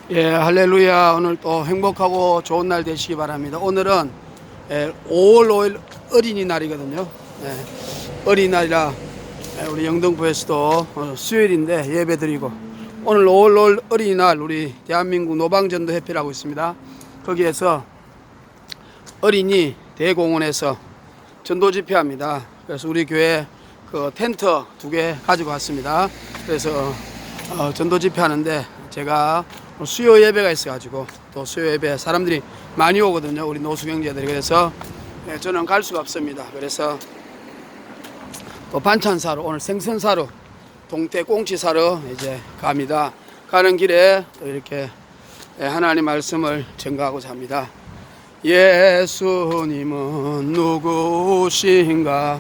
예, 할렐루야. 오늘 또 행복하고 좋은 날 되시기 바랍니다. 오늘은 5월 5일 어린이날이거든요. 어린이날이라 우리 영등포에서도 수요일인데 예배드리고, 오늘 5월 5일 어린이날 우리 대한민국 노방전도협회라고 있습니다. 거기에서 어린이 대공원에서 전도 집회합니다. 그래서 우리 교회 그 텐트 2개 가지고 왔습니다. 그래서 전도 집회하는데 제가 수요 예배가 있어가지고, 또 수요 예배 사람들이 많이 오거든요, 우리 노숙 형제들이. 그래서 저는 갈 수가 없습니다. 그래서 또 반찬 사러, 오늘 생선 사러, 동태 꽁치 사러 이제 갑니다. 가는 길에 또 이렇게 하나님 말씀을 전가하고자 합니다. 예수님은 누구신가?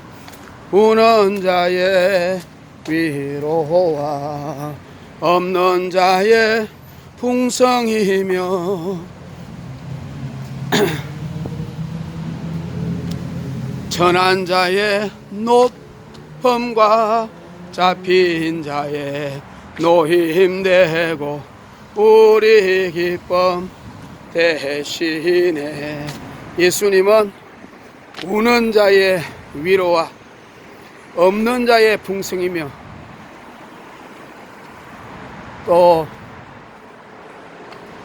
우는 자의 위로와 없는 자의 풍성이며 천한 자의 높음과 잡힌 자의 노임되고 우리 기쁨 대신에. 예수님은 우는 자의 위로와 없는 자의 풍성이며 또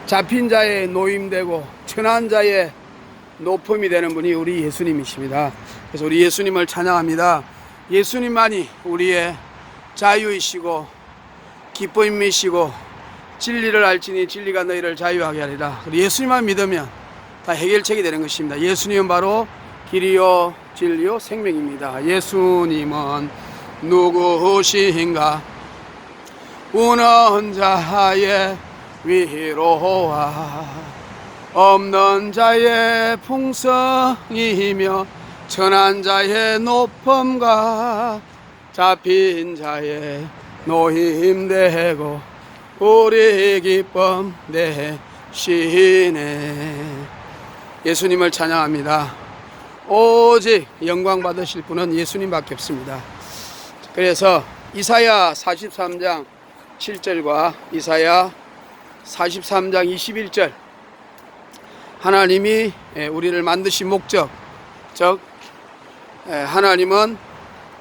잡힌 자의 노임되고 천한 자의 높음이 되는 분이 우리 예수님이십니다. 그래서 우리 예수님을 찬양합니다. 예수님만이 우리의 자유이시고 기쁨이시고 진리를 알지니 진리가 너희를 자유하게 하리라. 예수님만 믿으면 다 해결책이 되는 것입니다. 예수님은 바로 길이요 진리요 생명입니다. 예수님은 누구신가? 우는 자의 위로와 없는 자의 풍성이며 천한 자의 높음과 잡힌 자의 노임되고 우리 기쁨 대신에. 예수님을 찬양합니다. 오직 영광 받으실 분은 예수님밖에 없습니다. 그래서 이사야 43장 7절과 이사야 43장 21절, 하나님이 우리를 만드신 목적, 즉 하나님은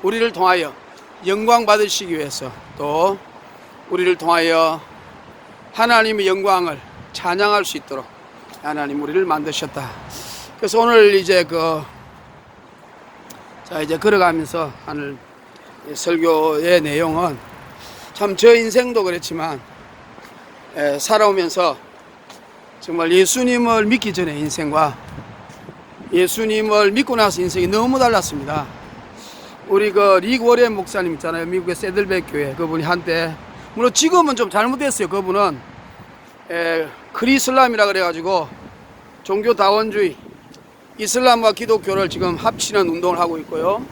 우리를 통하여 영광 받으시기 위해서, 또 우리를 통하여 하나님의 영광을 찬양할 수 있도록 하나님 우리를 만드셨다. 그래서 오늘 이제 이제 걸어가면서 하는 설교의 내용은, 참 저 인생도 그렇지만 살아오면서 정말 예수님을 믿기 전에 인생과 예수님을 믿고 나서 인생이 너무 달랐습니다. 우리 릭 워렌 목사님 있잖아요, 미국의 세들백 교회. 그분이 한때, 물론 지금은 좀 잘못됐어요. 그분은 크리슬람이라 그래가지고 종교 다원주의, 이슬람과 기독교를 지금 합치는 운동을 하고 있고요.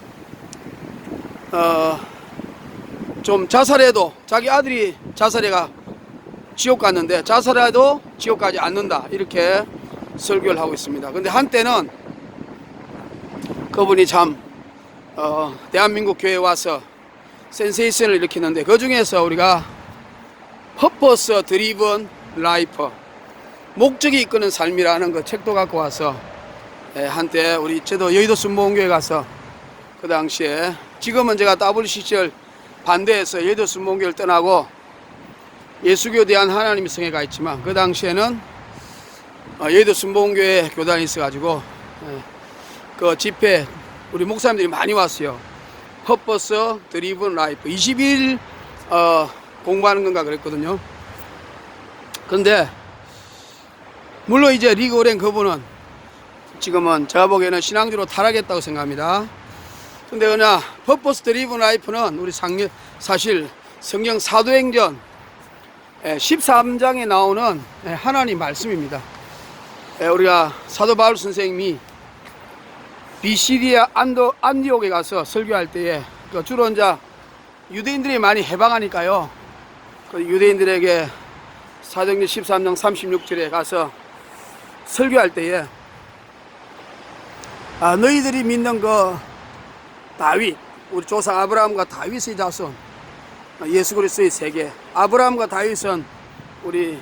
좀 자살해도, 자기 아들이 자살해가 지옥 갔는데 자살해도 지옥 가지 않는다, 이렇게 설교를 하고 있습니다. 근데 한때는 그분이 참 대한민국 교회에 와서 센세이션을 일으키는데, 그 중에서 우리가 퍼포스 드리븐 라이프, 목적이 이끄는 삶이라는 그 책도 갖고 와서 한때 저도 여의도 순복음교회 가서 그 당시에, 지금은 제가 WCC를 반대해서 여의도 순복음교회를 떠나고 예수교 대한 하나님의 성에 가 있지만, 그 당시에는 여의도 순복음교회 교단이 있어가지고 그 집회 우리 목사님들이 많이 왔어요. 퍼포스 드리븐 라이프 20일 공부하는 건가 그랬거든요. 근데 물론 이제 릭 워렌 그분은 지금은 제가 보기에는 신앙적으로 타락했다고 생각합니다. 근데 그러나 퍼포스 드리븐 라이프는 우리 사실 성경 사도행전 13장에 나오는 하나님 말씀입니다. 우리가 사도 바울 선생님이 비시디아 안디옥에 가서 설교할 때에 주로 이제 유대인들이 많이 해방하니까요, 그 유대인들에게 사도행전 13장 36절에 가서 설교할 때에 너희들이 믿는 그 다윗, 우리 조상 아브라함과 다윗의 자손, 예수 그리스도의 세계. 아브라함과 다윗은 우리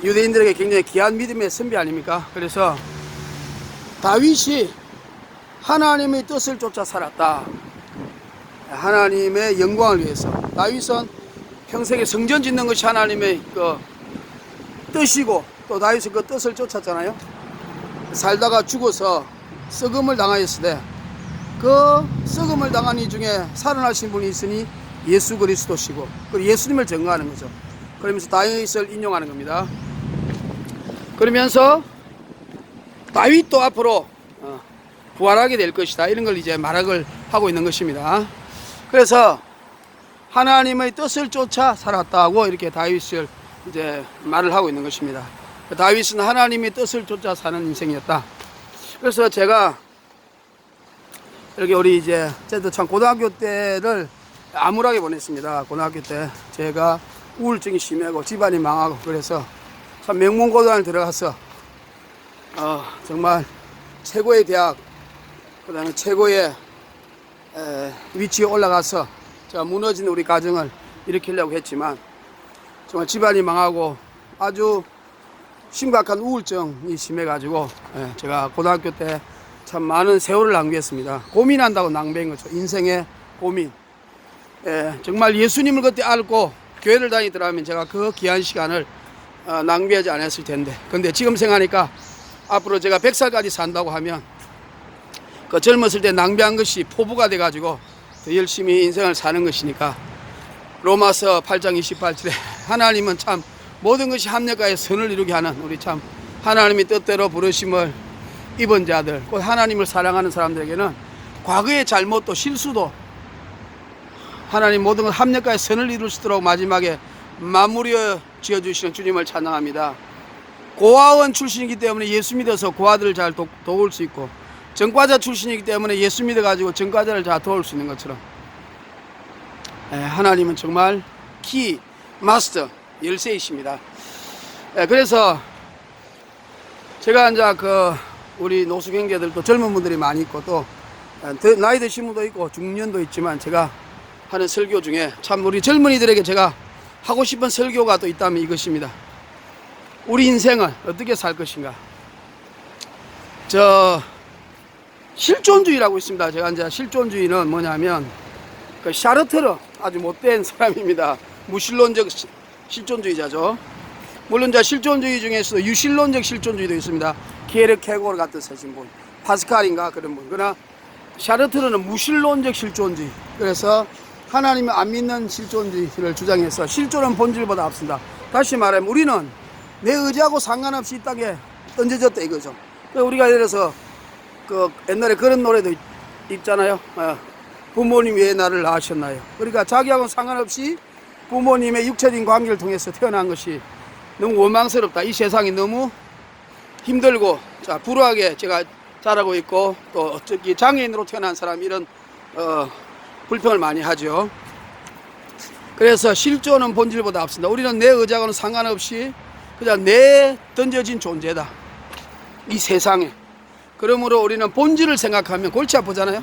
유대인들에게 굉장히 귀한 믿음의 선비 아닙니까? 그래서 다윗이 하나님의 뜻을 쫓아 살았다. 하나님의 영광을 위해서. 다윗은 평생에 성전 짓는 것이 하나님의 그 뜻이고, 또 다윗은 그 뜻을 쫓았잖아요. 살다가 죽어서 썩음을 당하였을 때 그 썩음을 당한 이 중에 살아나신 분이 있으니 예수 그리스도시고, 그리고 예수님을 증거하는 거죠. 그러면서 다윗을 인용하는 겁니다. 그러면서 다윗도 앞으로 부활하게 될 것이다, 이런 걸 이제 말을 하고 있는 것입니다. 그래서 하나님의 뜻을 쫓아 살았다고 이렇게 다윗을 이제 말을 하고 있는 것입니다. 다윗은 하나님의 뜻을 쫓아 사는 인생이었다. 그래서 제가 이렇게 우리 이제 저도 참 고등학교 때를 암울하게 보냈습니다. 고등학교 때 제가 우울증이 심하고 집안이 망하고, 그래서 참 명문고등학교를 들어가서 정말 최고의 대학, 그 다음에 최고의 위치에 올라가서 제가 무너진 우리 가정을 일으키려고 했지만 정말 집안이 망하고 아주 심각한 우울증이 심해가지고 제가 고등학교 때 참 많은 세월을 낭비했습니다. 고민한다고 낭비한 거죠. 인생의 고민. 정말 예수님을 그때 알고 교회를 다니더라면 제가 그 귀한 시간을 낭비하지 않았을 텐데, 근데 지금 생각하니까 앞으로 제가 100살까지 산다고 하면 그 젊었을 때 낭비한 것이 포부가 돼가지고 더 열심히 인생을 사는 것이니까, 로마서 8장 28절에 하나님은 참 모든 것이 합력하여 선을 이루게 하는, 우리 참 하나님의 뜻대로 부르심을 입은 자들, 곧 하나님을 사랑하는 사람들에게는 과거의 잘못도 실수도 하나님 모든 것 합력하여 선을 이루시도록 마지막에 마무리 지어주시는 주님을 찬양합니다. 고아원 출신이기 때문에 예수 믿어서 고아들을 잘 도울 수 있고, 전과자 출신이기 때문에 예수 믿어가지고 전과자를 잘 도울 수 있는 것처럼 하나님은 정말 키, 마스터, 열쇠이십니다. 그래서 제가 이제 우리 노숙 형제들도 젊은 분들이 많이 있고, 또 나이 드신 분도 있고 중년도 있지만, 제가 하는 설교 중에 참 우리 젊은이들에게 제가 하고 싶은 설교가 또 있다면 이것입니다. 우리 인생을 어떻게 살 것인가. 실존주의라고 있습니다. 제가 이제 실존주의는 뭐냐면 샤르트르, 아주 못된 사람입니다. 무신론적 실존주의자죠. 물론 이제 실존주의 중에서도 유실론적 실존주의도 있습니다. 케르케고르 같은 서신 분, 파스칼인가 그런 분. 그러나 샤르트르는 무신론적 실존주의, 그래서 하나님을 안 믿는 실존주의를 주장해서 실존은 본질보다 앞선다. 다시 말하면 우리는 내 의지하고 상관없이 이 땅에 던져졌다 이거죠. 우리가 예를 들어서 옛날에 그런 노래도 있잖아요. 부모님 왜 나를 낳으셨나요? 그러니까 자기하고는 상관없이 부모님의 육체적인 관계를 통해서 태어난 것이 너무 원망스럽다. 이 세상이 너무 힘들고 불우하게 제가 자라고 있고, 또 어쩌기 장애인으로 태어난 사람, 이런 불평을 많이 하죠. 그래서 실존은 본질보다 앞선다. 우리는 내 의지하고는 상관없이 그냥 내 던져진 존재다, 이 세상에. 그러므로 우리는 본질을 생각하면 골치 아프잖아요.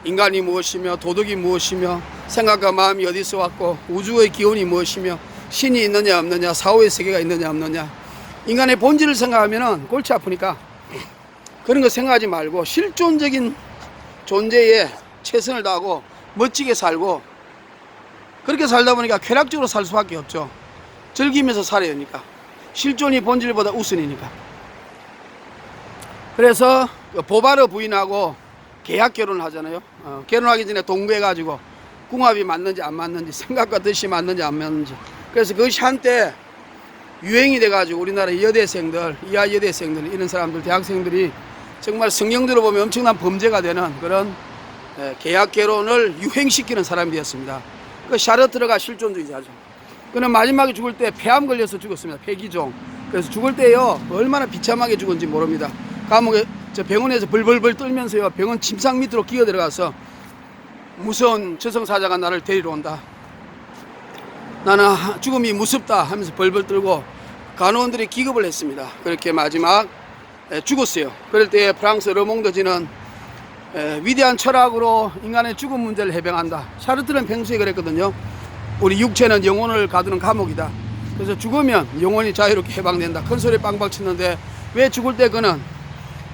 인간이 무엇이며 도덕이 무엇이며 생각과 마음이 어디서 왔고 우주의 기원이 무엇이며 신이 있느냐 없느냐 사후의 세계가 있느냐 없느냐, 인간의 본질을 생각하면 골치 아프니까 그런 거 생각하지 말고 실존적인 존재에 최선을 다하고 멋지게 살고, 그렇게 살다 보니까 쾌락적으로 살 수밖에 없죠. 즐기면서 살아야 하니까. 실존이 본질보다 우선이니까. 그래서 보바르 부인하고 계약 결혼을 하잖아요. 결혼하기 전에 동거해가지고 궁합이 맞는지 안 맞는지, 생각과 뜻이 맞는지 안 맞는지. 그래서 그것이 한때 유행이 돼가지고 우리나라 여대생들, 이하 여대생들, 이런 사람들, 대학생들이 정말 성경대로 보면 엄청난 범죄가 되는 그런 계약 결혼을 유행시키는 사람이 되었습니다. 그 샤르트르가 실존주의자죠. 그는 마지막에 죽을 때 폐암 걸려서 죽었습니다. 폐기종. 그래서 죽을 때요 얼마나 비참하게 죽은지 모릅니다. 감옥에 병원에서 벌벌벌 떨면서요 병원 침상 밑으로 기어 들어가서 무서운 저승사자가 나를 데리러 온다, 나는 죽음이 무섭다 하면서 벌벌 떨고 간호원들이 기겁을 했습니다. 그렇게 마지막 죽었어요. 그럴 때 프랑스 르몽드지는 위대한 철학으로 인간의 죽음 문제를 해명한다. 샤르트르는 평소에 그랬거든요. 우리 육체는 영혼을 가두는 감옥이다. 그래서 죽으면 영원히 자유롭게 해방된다. 큰 소리 빵빵 치는데 왜 죽을 때 그는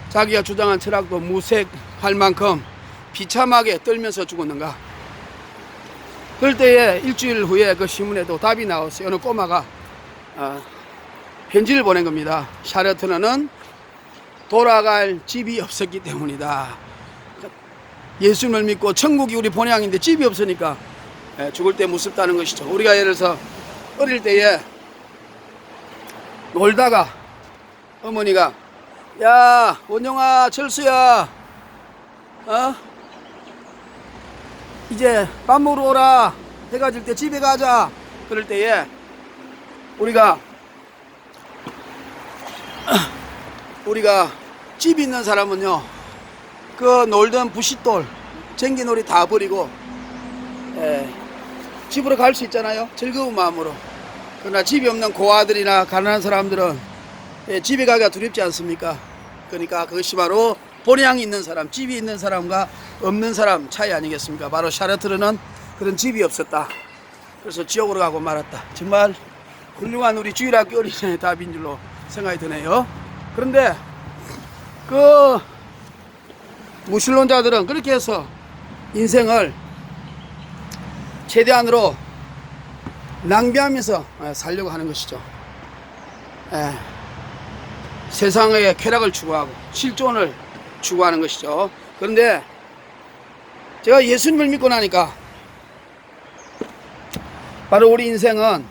자기가 주장한 철학도 무색할 만큼 비참하게 떨면서 죽었는가? 그럴 때에 일주일 후에 그 신문에도 답이 나왔어요. 어느 꼬마가 편지를 보낸 겁니다. 샤르트는 돌아갈 집이 없었기 때문이다. 예수님을 믿고 천국이 우리 본향인데 집이 없으니까 죽을 때 무섭다는 것이죠. 우리가 예를 들어서 어릴 때에 놀다가 어머니가 야 원영아 철수야 이제 밥 먹으러 오라 해가 질 때 집에 가자 그럴 때에 우리가 집 있는 사람은요 그 놀던 부싯돌 쟁기놀이 다 버리고 집으로 갈 수 있잖아요. 즐거운 마음으로. 그러나 집이 없는 고아들이나 가난한 사람들은 집에 가기가 두렵지 않습니까? 그러니까 그것이 바로 본향이 있는 사람, 집이 있는 사람과 없는 사람 차이 아니겠습니까? 바로 샤르트르는 그런 집이 없었다. 그래서 지옥으로 가고 말았다. 정말 훌륭한 우리 주일학교 어린이의 답인 줄로 생각이 드네요. 그런데 그 무신론자들은 그렇게 해서 인생을 최대한으로 낭비하면서 살려고 하는 것이죠. 세상의 쾌락을 추구하고 실존을 추구하는 것이죠. 그런데 제가 예수님을 믿고 나니까 바로 우리 인생은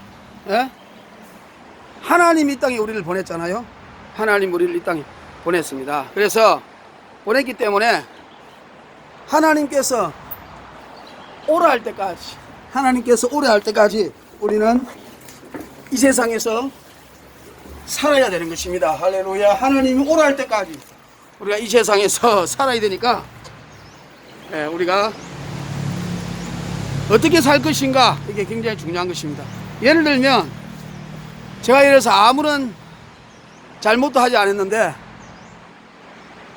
하나님 이 땅에 우리를 보냈잖아요. 하나님 우리를 이 땅에 보냈습니다. 그래서 보냈기 때문에 하나님께서 오라 할 때까지 우리는 이 세상에서 살아야 되는 것입니다. 할렐루야. 하나님이 오라 할 때까지 우리가 이 세상에서 살아야 되니까 우리가 어떻게 살 것인가 이게 굉장히 중요한 것입니다. 예를 들면 제가 예를 들어서 아무런 잘못도 하지 않았는데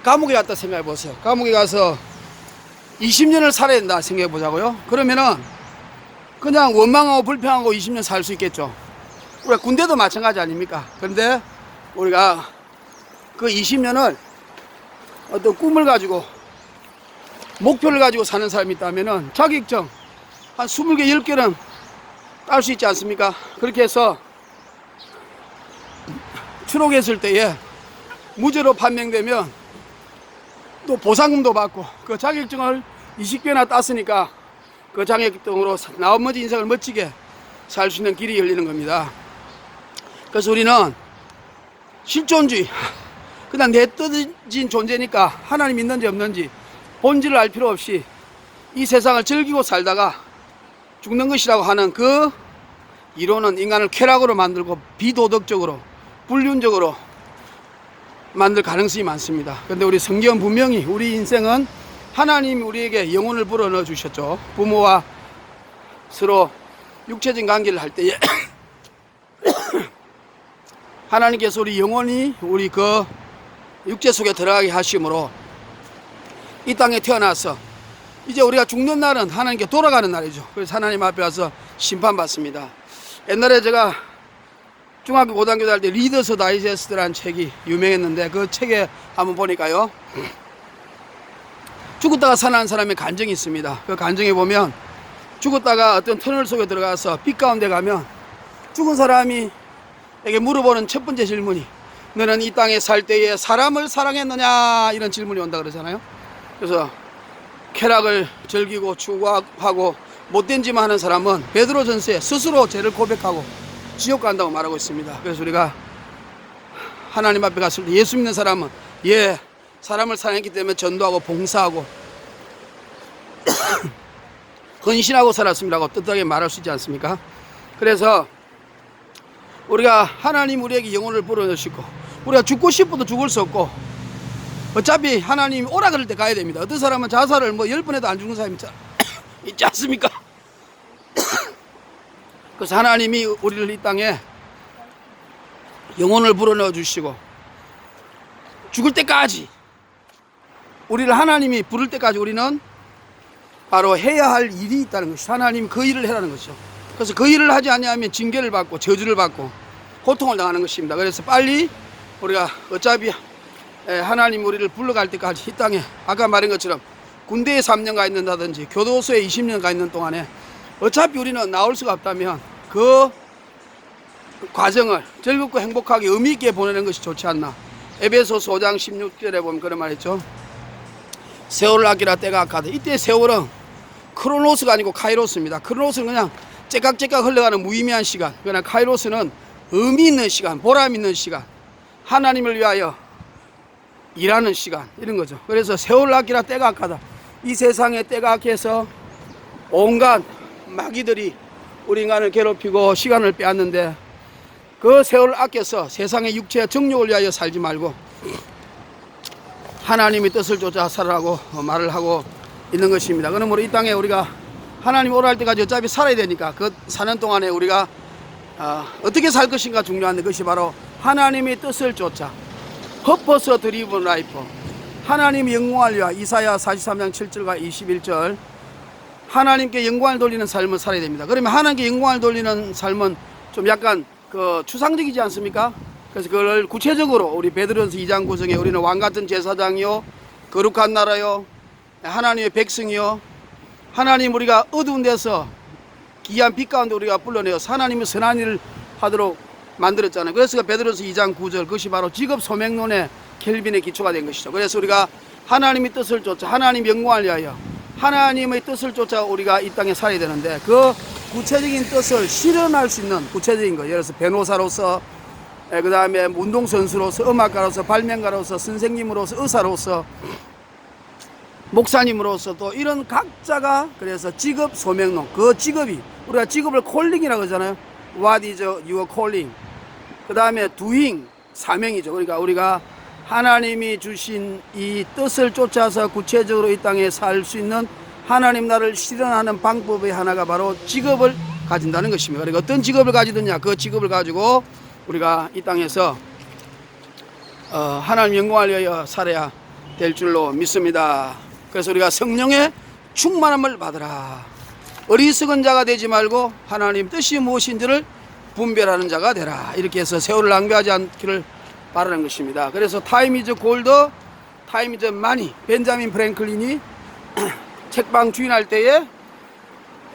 감옥에 갔다 생각해 보세요. 감옥에 가서 20년을 살아야 된다 생각해 보자고요. 그러면은 그냥 원망하고 불평하고 20년 살 수 있겠죠. 우리가 군대도 마찬가지 아닙니까? 그런데 우리가 그 20년을 어떤 꿈을 가지고 목표를 가지고 사는 사람이 있다면은 자격증 한 20개, 10개는 딸 수 있지 않습니까? 그렇게 해서 추록했을 때에 무죄로 판명되면 또 보상금도 받고 그 자격증을 20개나 땄으니까 그 자격증으로 나머지 인생을 멋지게 살 수 있는 길이 열리는 겁니다. 그래서 우리는 실존주의 그냥 내떠진 존재니까 하나님 있는지 없는지 본질을 알 필요 없이 이 세상을 즐기고 살다가 죽는 것이라고 하는 그 이론은 인간을 쾌락으로 만들고 비도덕적으로 불륜적으로 만들 가능성이 많습니다. 그런데 우리 성경은 분명히 우리 인생은 하나님이 우리에게 영혼을 불어넣어 주셨죠. 부모와 서로 육체적인 관계를 할 때에 하나님께서 우리 영혼이 우리 그 육체 속에 들어가게 하심으로 이 땅에 태어나서 이제 우리가 죽는 날은 하나님께 돌아가는 날이죠. 그래서 하나님 앞에 와서 심판받습니다. 옛날에 제가 중학교 고등학교 다닐 때 리더스 다이제스트라는 책이 유명했는데 그 책에 한번 보니까요 죽었다가 살아난 사람의 간증이 있습니다. 그 간증에 보면 죽었다가 어떤 터널 속에 들어가서 빛 가운데 가면 죽은 사람이 에게 물어보는 첫 번째 질문이 너는 이 땅에 살 때에 사람을 사랑했느냐 이런 질문이 온다 그러잖아요. 그래서 쾌락을 즐기고 추구하고 못된 짓만 하는 사람은 베드로전서에 스스로 죄를 고백하고 지옥 간다고 말하고 있습니다. 그래서 우리가 하나님 앞에 갔을 때 예수 믿는 사람은 사람을 사랑했기 때문에 전도하고 봉사하고 헌신하고 살았습니다라고 뜻하게 말할 수 있지 않습니까? 그래서 우리가 하나님 우리에게 영혼을 불어넣으시고 우리가 죽고 싶어도 죽을 수 없고 어차피 하나님이 오라 그럴 때 가야 됩니다. 어떤 사람은 자살을 10번 해도 안 죽는 사람이 있지 않습니까? 그래서 하나님이 우리를 이 땅에 영혼을 불어넣어 주시고 죽을 때까지 우리를 하나님이 부를 때까지 우리는 바로 해야 할 일이 있다는 것이죠. 하나님이 그 일을 해라는 것이죠. 그래서 그 일을 하지 않으면 징계를 받고 저주를 받고 고통을 당하는 것입니다. 그래서 빨리 우리가 어차피 하나님 우리를 불러갈 때까지 이 땅에 아까 말한 것처럼 군대에 3년 가 있는다든지 교도소에 20년 가 있는 동안에 어차피 우리는 나올 수가 없다면 그 과정을 즐겁고 행복하게 의미 있게 보내는 것이 좋지 않나. 에베소서 5장 16절에 보면 그런 말 있죠. 세월을 아끼라 때가 악하다. 이때 세월은 크로노스가 아니고 카이로스입니다. 크로노스는 그냥 째깍째깍 흘러가는 무의미한 시간. 그러나 카이로스는 의미 있는 시간, 보람 있는 시간, 하나님을 위하여 일하는 시간, 이런 거죠. 그래서 세월을 아끼라 때가 악하다. 이 세상에 때가 악해서 온갖 마귀들이 우리 인간을 괴롭히고 시간을 빼앗는데 그 세월을 아껴서 세상의 육체와 정욕을 위하여 살지 말고 하나님의 뜻을 쫓아 살아라고 말을 하고 있는 것입니다. 그러므로 이 땅에 우리가 하나님 오라 할 때까지 어차피 살아야 되니까 그 사는 동안에 우리가 어떻게 살 것인가 중요한데 그것이 바로 하나님의 뜻을 쫓아 퍼포스 드리븐 라이프, 하나님의 영광을 위하여. 이사야 43장 7절과 21절, 하나님께 영광을 돌리는 삶을 살아야 됩니다. 그러면 하나님께 영광을 돌리는 삶은 좀 약간 추상적이지 않습니까? 그래서 그걸 구체적으로 우리 베드로전서 2장 9절에 우리는 왕같은 제사장이요 거룩한 나라요 하나님의 백성이요, 하나님 우리가 어두운 데서 기이한 빛 가운데 우리가 불러내어서 하나님의 선한 일을 하도록 만들었잖아요. 그래서 베드로전서 2장 9절, 그것이 바로 직업 소명론의 켈빈의 기초가 된 것이죠. 그래서 우리가 하나님의 뜻을 쫓아 하나님 영광을 위하여 하나님의 뜻을 쫓아 우리가 이 땅에 살아야 되는데 그 구체적인 뜻을 실현할 수 있는 구체적인 거, 예를 들어서 변호사로서, 그 다음에 운동선수로서, 음악가로서, 발명가로서, 선생님으로서, 의사로서, 목사님으로서, 또 이런 각자가 그래서 직업 소명론, 그 직업이 우리가 직업을 콜링이라고 하잖아요. What is your calling? 그 다음에 doing, 사명이죠. 그러니까 우리가 하나님이 주신 이 뜻을 쫓아서 구체적으로 이 땅에 살 수 있는 하나님 나라를 실현하는 방법의 하나가 바로 직업을 가진다는 것입니다. 그러니까 어떤 직업을 가지느냐, 그 직업을 가지고 우리가 이 땅에서 하나님 영광을 위하여 살아야 될 줄로 믿습니다. 그래서 우리가 성령의 충만함을 받으라. 어리석은 자가 되지 말고 하나님 뜻이 무엇인지를 분별하는 자가 되라. 이렇게 해서 세월을 낭비하지 않기를 바라는 것입니다. 그래서 타임 이즈 골드, 타임 이즈 마니, 벤자민 프랭클린이 책방 주인할 때에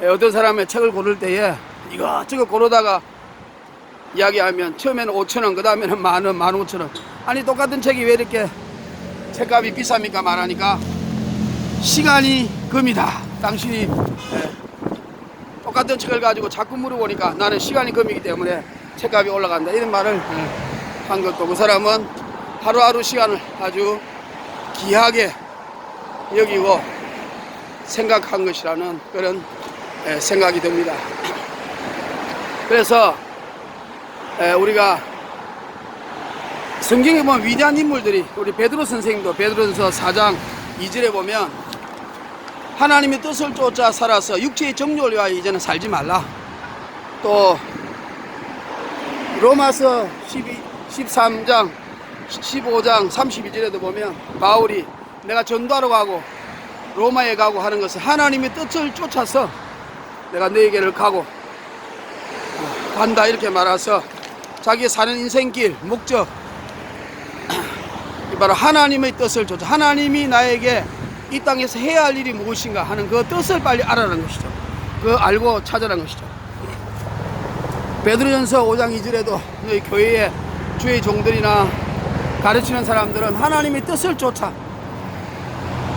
어떤 사람의 책을 고를 때에 이것저것 고르다가 이야기하면 처음에는 5,000원, 그 다음에는 만원, 15,000원. 아니 똑같은 책이 왜 이렇게 책값이 비쌉니까? 말하니까 시간이 금이다. 당신이 똑같은 책을 가지고 자꾸 물어보니까 나는 시간이 금이기 때문에 책값이 올라간다, 이런 말을 한 것도, 그 사람은 하루하루 시간을 아주 귀하게 여기고 생각한 것이라는 그런 생각이 듭니다. 그래서 우리가 성경에 보면 위대한 인물들이, 우리 베드로 선생님도 베드로전서 4장 2절에 보면 하나님의 뜻을 쫓아 살아서 육체의 정욕을 위하여 이제는 살지 말라. 또 로마서 13장 15장 32절에도 보면 바울이 내가 전도하러 가고 로마에 가고 하는 것은 하나님의 뜻을 쫓아서 내가 너에게를 가고 간다, 이렇게 말해서 자기 사는 인생길 목적, 바로 하나님의 뜻을 쫓아 하나님이 나에게 이 땅에서 해야 할 일이 무엇인가 하는 그 뜻을 빨리 알아라는 것이죠. 그 알고 찾아라는 것이죠. 베드로전서 5장 2절에도 너희 교회의 주의 종들이나 가르치는 사람들은 하나님의 뜻을 쫓아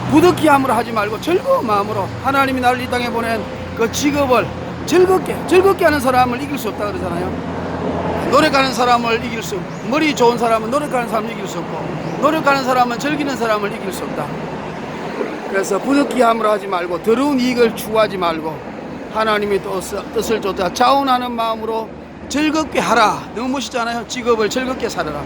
부득이 함으로 하지 말고 즐거운 마음으로 하나님이 나를 이 땅에 보낸 그 직업을 즐겁게 하는 사람을 이길 수 없다 그러잖아요. 노력하는 사람을 이길 수, 머리 좋은 사람은 노력하는 사람을 이길 수 없고, 노력하는 사람은 즐기는 사람을 이길 수 없다. 그래서 부득이 함으로 하지 말고 더러운 이익을 추구하지 말고 하나님의 뜻을 쫓아 자원하는 마음으로 즐겁게 하라. 너무 멋있잖아요. 직업을 즐겁게 살아라.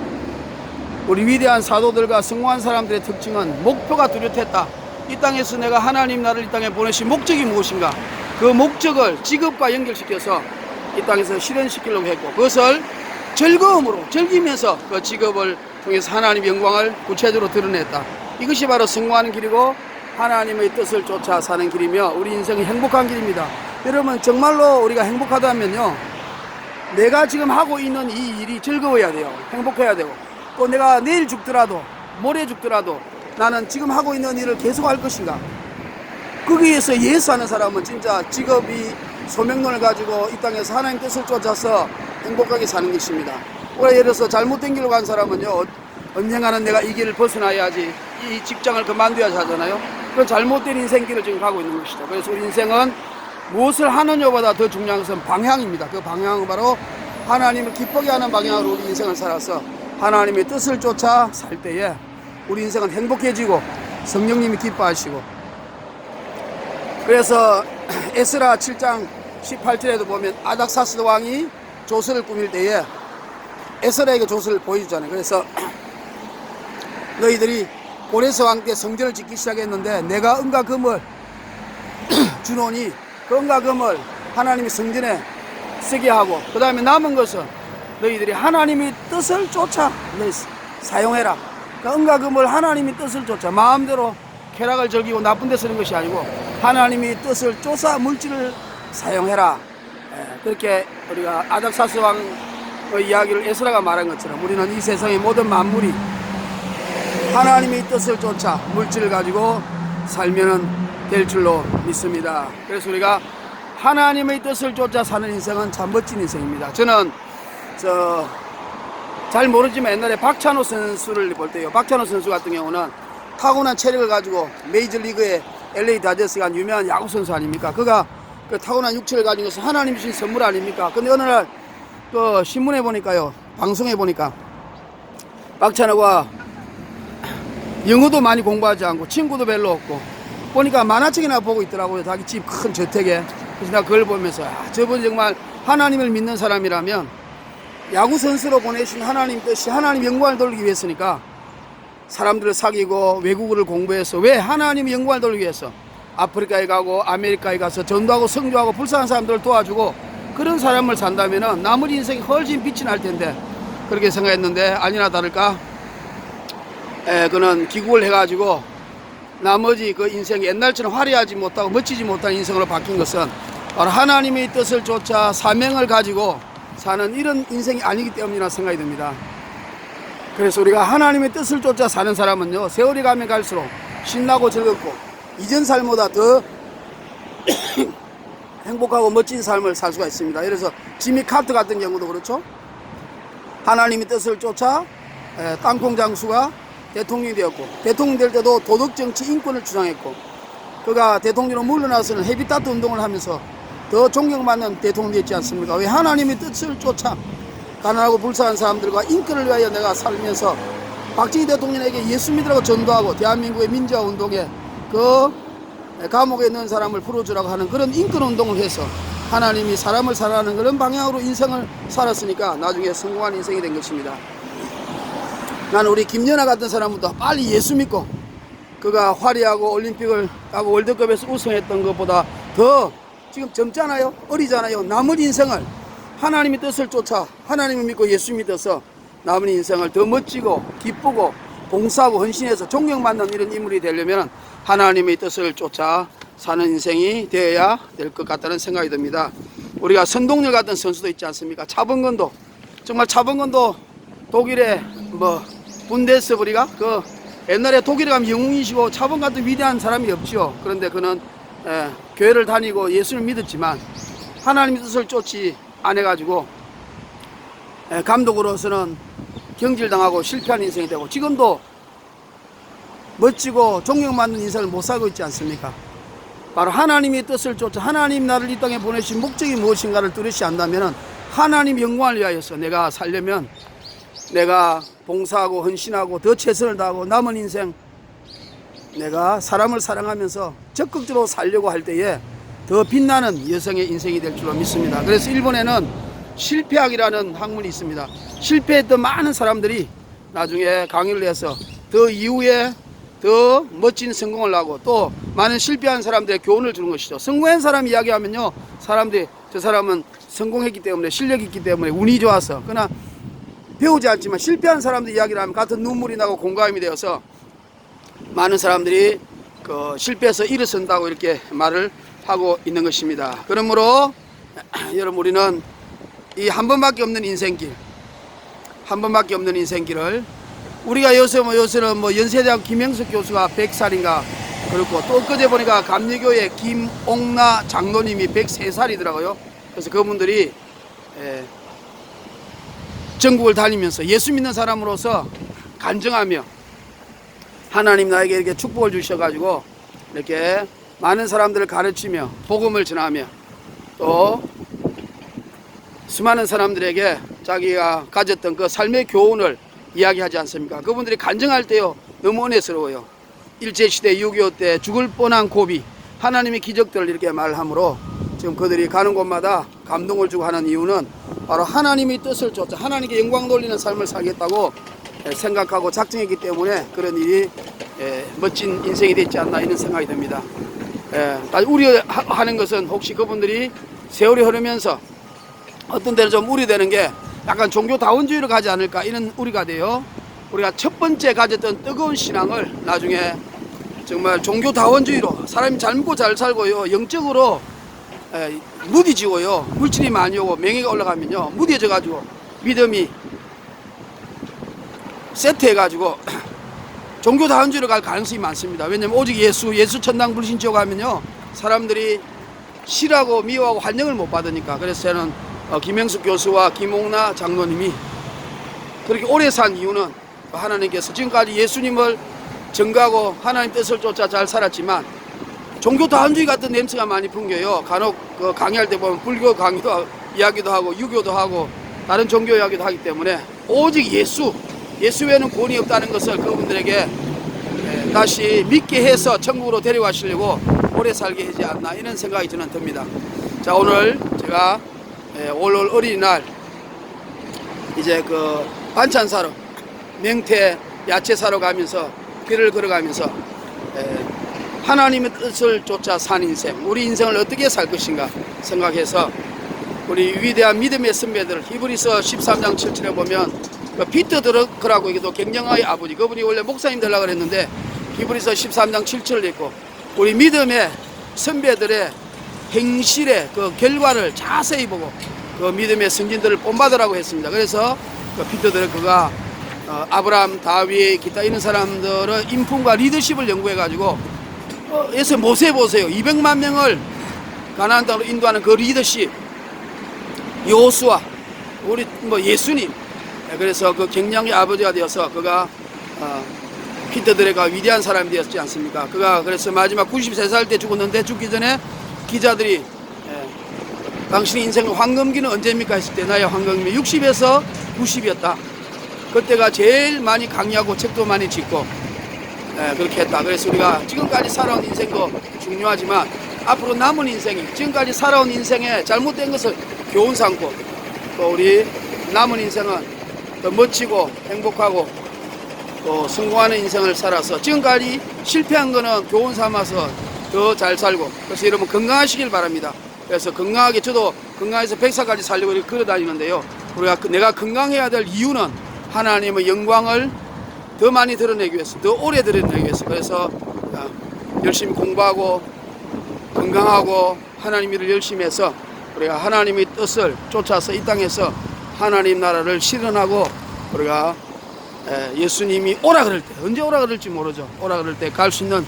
우리 위대한 사도들과 성공한 사람들의 특징은 목표가 뚜렷했다. 이 땅에서 내가 하나님 나를 이 땅에 보내신 목적이 무엇인가, 그 목적을 직업과 연결시켜서 이 땅에서 실현시키려고 했고, 그것을 즐거움으로 즐기면서 그 직업을 통해서 하나님의 영광을 구체적으로 드러냈다. 이것이 바로 성공하는 길이고 하나님의 뜻을 쫓아 사는 길이며 우리 인생이 행복한 길입니다. 여러분 정말로 우리가 행복하다면요, 내가 지금 하고 있는 이 일이 즐거워야 돼요. 행복해야 되고, 또 내가 내일 죽더라도 모레 죽더라도 나는 지금 하고 있는 일을 계속 할 것인가. 거기에서 예수하는 사람은 진짜 직업이 소명론을 가지고 이 땅에서 하나님 뜻을 쫓아서 행복하게 사는 것입니다. 우리가 예를 들어서 잘못된 길로 간 사람은요, 언젠가는 내가 이 길을 벗어나야지, 이 직장을 그만둬야지 하잖아요. 그 잘못된 인생길을 지금 가고 있는 것이죠. 그래서 우리 인생은 무엇을 하느냐보다 더 중요한 것은 방향입니다. 그 방향은 바로 하나님을 기쁘게 하는 방향으로 우리 인생을 살아서 하나님의 뜻을 쫓아 살 때에 우리 인생은 행복해지고 성령님이 기뻐하시고, 그래서 에스라 7장 18절에도 보면 아닥사스 왕이 조서를 꾸밀 때에 에스라에게 조서를 보여주잖아요. 그래서 너희들이 고레스 왕 때 성전을 짓기 시작했는데 내가 은과 금을 주노니 그 은과 금을 하나님의 성전에 쓰게 하고, 그 다음에 남은 것은 너희들이 하나님의 뜻을 쫓아 사용해라. 그러니까 은과 금을 하나님의 뜻을 쫓아, 마음대로 쾌락을 즐기고 나쁜 데 쓰는 것이 아니고 하나님의 뜻을 쫓아 물질을 사용해라. 그렇게 우리가 아닥사스 왕의 이야기를 에스라가 말한 것처럼 우리는 이 세상의 모든 만물이 하나님의 뜻을 쫓아 물질을 가지고 살면 될 줄로 믿습니다. 그래서 우리가 하나님의 뜻을 쫓아 사는 인생은 참 멋진 인생입니다. 저는 잘 모르지만 옛날에 박찬호 선수를 볼 때요, 박찬호 선수 같은 경우는 타고난 체력을 가지고 메이저리그의 LA 다저스가 한 유명한 야구 선수 아닙니까? 그가 그 타고난 육체를 가진 것은 하나님 주신 선물 아닙니까? 근데 어느 날 그 신문에 보니까요, 방송에 보니까 박찬호가 영어도 많이 공부하지 않고 친구도 별로 없고 보니까 만화책이나 보고 있더라고요. 자기 집 큰 저택에. 그래서 내가 그걸 보면서 저분이 정말 하나님을 믿는 사람이라면 야구 선수로 보내신 하나님 뜻이 하나님 영광을 돌리기 위해서니까 사람들을 사귀고 외국어를 공부해서, 왜 하나님 영광을 돌리기 위해서 아프리카에 가고 아메리카에 가서 전도하고 성교하고 불쌍한 사람들을 도와주고 그런 사람을 산다면 나머지 인생이 훨씬 빛이 날 텐데, 그렇게 생각했는데 아니나 다를까 그는 기국을 해가지고 나머지 그 인생이 옛날처럼 화려하지 못하고 멋지지 못한 인생으로 바뀐 것은 바로 하나님의 뜻을 쫓아 사명을 가지고 사는 이런 인생이 아니기 때문이라 생각이 듭니다. 그래서 우리가 하나님의 뜻을 쫓아 사는 사람은요, 세월이 가면 갈수록 신나고 즐겁고 이전 삶보다 더 행복하고 멋진 삶을 살 수가 있습니다. 예를 들어서 지미 카트 같은 경우도 그렇죠. 하나님의 뜻을 쫓아 땅콩 장수가 대통령이 되었고, 대통령 될 때도 도덕정치 인권을 주장했고, 그가 대통령으로 물러나서는 헤비타트 운동을 하면서 더 존경받는 대통령이 됐지 않습니까? 왜? 하나님의 뜻을 쫓아 가난하고 불쌍한 사람들과 인권을 위하여 내가 살면서 박정희 대통령에게 예수 믿으라고 전도하고 대한민국의 민주화 운동에 그 감옥에 있는 사람을 풀어주라고 하는 그런 인권 운동을 해서 하나님이 사람을 사랑하는 그런 방향으로 인생을 살았으니까 나중에 성공한 인생이 된 것입니다. 나는 우리 김연아 같은 사람보다 빨리 예수 믿고 그가 화려하고 올림픽을 하고 월드컵에서 우승했던 것보다 더 지금 젊잖아요, 어리잖아요. 남은 인생을 하나님의 뜻을 쫓아 하나님을 믿고 예수 믿어서 남은 인생을 더 멋지고 기쁘고 봉사하고 헌신해서 존경받는 이런 인물이 되려면 하나님의 뜻을 쫓아 사는 인생이 되어야 될 것 같다는 생각이 듭니다. 우리가 선동열 같은 선수도 있지 않습니까? 차범근도, 정말 차범근도 독일의 분데스부리가 그 옛날에 독일에 가면 영웅이시고 차범 같은 위대한 사람이 없지요. 그런데 그는 교회를 다니고 예수를 믿었지만 하나님의 뜻을 쫓지 않아가지고 감독으로서는 경질당하고 실패한 인생이 되고 지금도 멋지고 존경받는 인생을 못 살고 있지 않습니까? 바로 하나님의 뜻을 쫓아 하나님 나를 이 땅에 보내신 목적이 무엇인가를 뚜렷이 안다면 하나님 영광을 위하여서 내가 살려면 내가 봉사하고 헌신하고 더 최선을 다하고 남은 인생 내가 사람을 사랑하면서 적극적으로 살려고 할 때에 더 빛나는 여성의 인생이 될 줄로 믿습니다. 그래서 일본에는 실패학이라는 학문이 있습니다. 실패했던 많은 사람들이 나중에 강의를 해서 더 이후에 더 멋진 성공을 하고 또 많은 실패한 사람들의 교훈을 주는 것이죠. 성공한 사람 이야기하면요, 사람들이 저 사람은 성공했기 때문에 실력이 있기 때문에 운이 좋아서, 그러나 배우지 않지만 실패한 사람들 이야기를 하면 같은 눈물이 나고 공감이 되어서 많은 사람들이 그 실패해서 일어선다고 이렇게 말을 하고 있는 것입니다. 그러므로 여러분, 우리는 이 한 번밖에 없는 인생길, 한 번밖에 없는 인생길을 우리가 요새는 뭐 연세대학 김영석 교수가 100살인가 그렇고, 또 엊그제 보니까 감리교회 김옥나 장로님이 103살이더라고요. 그래서 그분들이 전국을 다니면서 예수 믿는 사람으로서 간증하며 하나님 나에게 이렇게 축복을 주셔가지고 이렇게 많은 사람들을 가르치며 복음을 전하며 또 수많은 사람들에게 자기가 가졌던 그 삶의 교훈을 이야기하지 않습니까? 그분들이 간증할 때요 너무 은혜스러워요. 일제시대 6.25 때 죽을 뻔한 고비, 하나님의 기적들을 이렇게 말하므로 지금 그들이 가는 곳마다 감동을 주고 하는 이유는 바로 하나님의 뜻을 쫓아 하나님께 영광 돌리는 삶을 살겠다고 생각하고 작정했기 때문에 그런 일이 멋진 인생이 됐지 않나 이런 생각이 듭니다. 우려하는 것은 혹시 그분들이 세월이 흐르면서 어떤 때는 좀 우려되는 게 약간 종교다원주의로 가지 않을까 이런 우려가 돼요. 우리가 첫 번째 가졌던 뜨거운 신앙을 나중에 정말 종교다원주의로 사람이 잘 먹고 잘 살고요, 영적으로 무디지고요, 물질이 많이 오고 명예가 올라가면요 무디져 가지고 믿음이 세트해가지고 종교다원주의로 갈 가능성이 많습니다. 왜냐면 오직 예수 천당 불신지옥 하면요 사람들이 싫어하고 미워하고 환영을 못 받으니까. 그래서 저는 김영숙 교수와 김옥나 장로님이 그렇게 오래 산 이유는 하나님께서 지금까지 예수님을 증거하고 하나님 뜻을 쫓아 잘 살았지만 종교다원주의 같은 냄새가 많이 풍겨요. 간혹 강의할 때 보면 불교 강의 이야기도 하고 유교도 하고 다른 종교 이야기도 하기 때문에 오직 예수 외에는 구원이 없다는 것을 그분들에게 다시 믿게 해서 천국으로 데려가시려고 오래 살게 하지 않나 이런 생각이 저는 듭니다. 자, 오늘 제가 올 어린이날 이제 그 반찬 사러 명태 야채 사러 가면서 길을 걸어가면서 하나님의 뜻을 쫓아 산 인생, 우리 인생을 어떻게 살 것인가 생각해서 우리 위대한 믿음의 선배들 히브리서 13장 7절에 보면 그 피터 드러크라고 이게도 경영의 아버지, 그분이 원래 목사님 되려고 그랬는데 히브리서 13장 7절을 읽고 우리 믿음의 선배들의 행실의 그 결과를 자세히 보고 그 믿음의 승진들을 본받으라고 했습니다. 그래서 그 피터 드러크가 아브라함, 다윗, 기타 이런 사람들의 인품과 리더십을 연구해 가지고 예수 모세 보세요. 200만 명을 가나안 땅으로 인도하는 그 리더십, 여호수아, 우리 뭐 예수님. 그래서 그 경영의 아버지가 되어서 그가 피터 드레가 위대한 사람이 되었지 않습니까? 그가 그래서 마지막 93살 때 죽었는데 죽기 전에 기자들이 당신의 인생의 황금기는 언제입니까 했을 때 나의 황금기 60에서 90이었다. 그때가 제일 많이 강의하고 책도 많이 짓고 그렇게 했다. 그래서 우리가 지금까지 살아온 인생도 중요하지만 앞으로 남은 인생이 지금까지 살아온 인생에 잘못된 것을 교훈 삼고 또 우리 남은 인생은 더 멋지고 행복하고 또 성공하는 인생을 살아서 지금까지 실패한 거는 교훈 삼아서 더 잘 살고, 그래서 여러분 건강하시길 바랍니다. 그래서 건강하게, 저도 건강해서 100살까지 살려고 이렇게 걸어 다니는데요, 내가 건강해야 될 이유는 하나님의 영광을 더 많이 드러내기 위해서, 더 오래 드러내기 위해서. 그래서 열심히 공부하고 건강하고 하나님 일을 열심히 해서 우리가 하나님의 뜻을 쫓아서 이 땅에서 하나님 나라를 실현하고 우리가 예수님이 오라 그럴 때, 언제 오라 그럴지 모르죠. 오라 그럴 때 갈 수 있는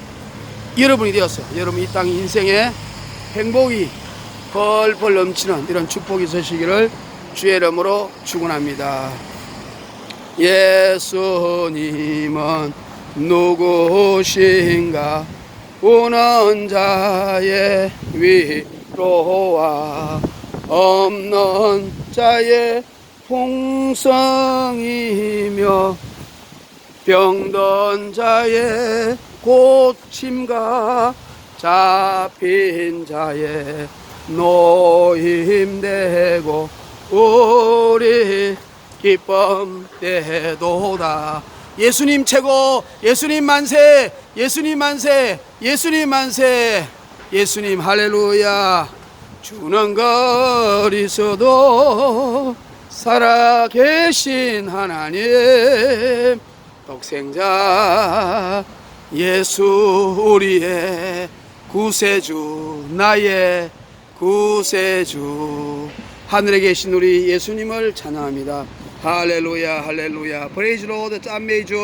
여러분이 되었어요. 여러분 이 땅 인생에 행복이 펄펄 넘치는 이런 축복이 있으시기를 주의 이름으로 축원합니다. 예수님은 누구신가? 우는 자의 위로와 없는 자의 풍성이며 병든 자의 고침과 잡힌 자의 노임되고 우리 기쁨 되도다. 예수님 최고, 예수님 만세, 예수님 만세, 예수님 만세, 예수님 할렐루야. 주는 거리서도 살아계신 하나님 독생자 예수 우리의 구세주, 나의 구세주. 하늘에 계신 우리 예수님을 찬양합니다. 할렐루야, 할렐루야. 프레이즈 로드,赞美主.